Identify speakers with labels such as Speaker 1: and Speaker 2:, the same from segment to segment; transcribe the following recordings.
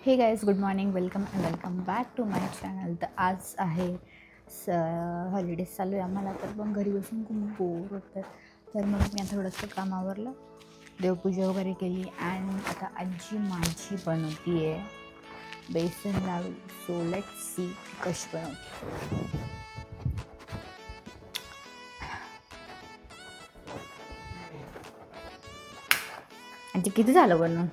Speaker 1: हे guys, good morning, welcome back to my channel. तर आज आहे हॉलिडेज चालू आहे आम्हाला, तर पण घरी बसून खूप बोर होतं। तर मग मी आता थोडंसं काम आवरलं, देवपूजा वगैरे केली आणि आता आजी माझी बनवती आहे बेसन लाडू। सो लेट्स सी कशी बनवते। आजी किती झालं बनवून?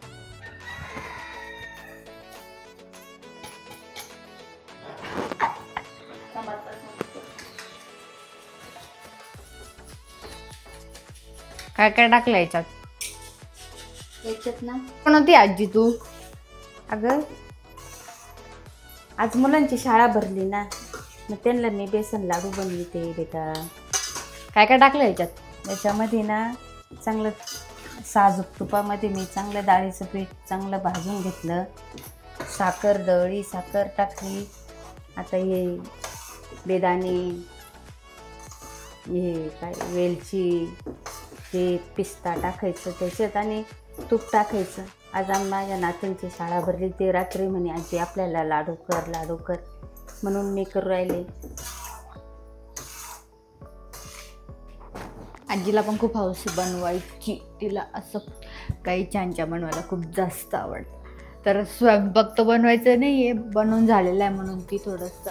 Speaker 1: काय काय टाकलं याच्यात ना? बनवती आजी तू?
Speaker 2: अगं आज मुलांची शाळा भरली ना, मग त्यांना मी बेसन लाडू बनवते बेटा।
Speaker 1: काय काय टाकलं याच्यात?
Speaker 2: याच्यामध्ये ना चांगलं साजूक तुपामध्ये मी चांगलं डाळीचं पीठ चांगलं भाजून घेतलं, साखर दळली, साखर टाकली। आता हे बेदाणे, हे काय वेलची, हे पिस्ता टाकायचं त्याच्यात आणि तूप टाकायचं। आज माझ्या नातींची शाळा भरली, ते रात्री म्हणे आजी आपल्याला लाडू कर म्हणून मी करू राहिले।
Speaker 1: आजीला पण खूप हौस बनवायची, तिला असं काही छान बनवायला खूप जास्त आवडतं। तर स्वयंपाक तर बनवायचं नाही आहे, बनवून झालेलं आहे म्हणून ती थोडंसं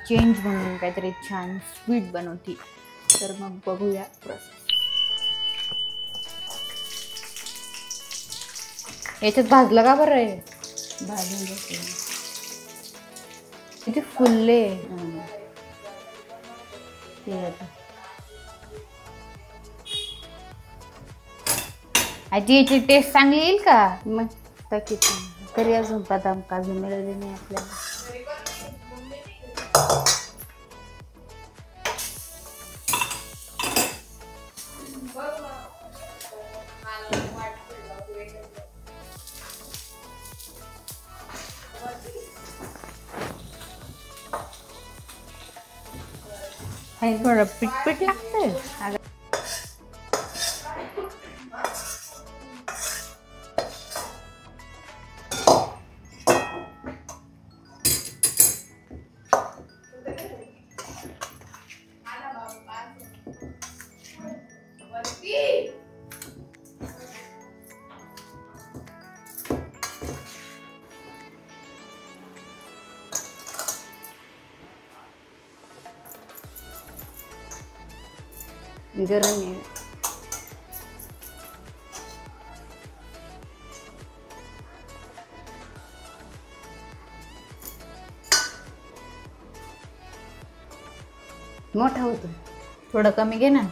Speaker 1: चेंज म्हणून काहीतरी छान स्वीट बनवती। तर मग बघूया प्रोसेस। याच्यात भाजलं का बरं आहे?
Speaker 2: भाजून घेते
Speaker 1: किती फुलले
Speaker 2: ते आता।
Speaker 1: आजी याची टेस्ट चांगली येईल का?
Speaker 2: मग टाकीत तरी अजून बदाम काजू मिळाले नाही आपल्याला।
Speaker 1: थोडं पीठ लागतंय।
Speaker 2: गरम आहे। मोठा होतो,
Speaker 1: थोडं कमी घे ना।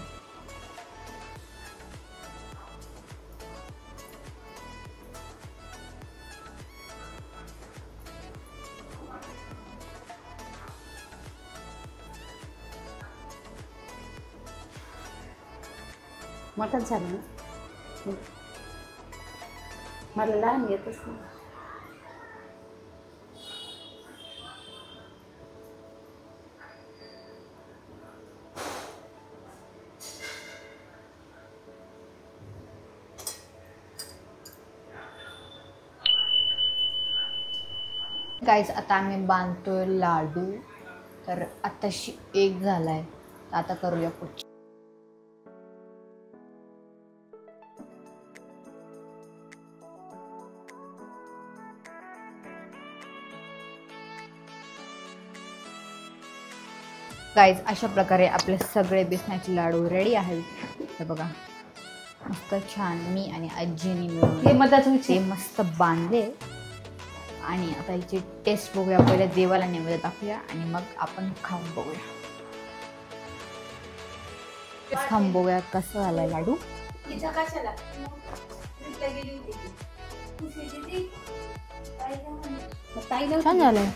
Speaker 2: मोठाच झाला ना, मला लहान येतच नाही।
Speaker 1: गाईज आता आम्ही बांधतोय लाडू। तर आताशी एक झालाय, आता करूया पुढची। गाईज अशा प्रकारे आपले सगळे बेसनाचे लाडू रेडी आहेत। हे बघा, मस्त छान मी आणि आजीनी मिळून
Speaker 2: हे मधाचे
Speaker 1: मस्त बांधले। आणि आता याची टेस्ट बघूया, पहिले देवाला नैवेद्य दाखवूया आणि मग आपण खाऊन बघूया। खाऊन बघूया कसं झालंय लाडू। छान झालंय।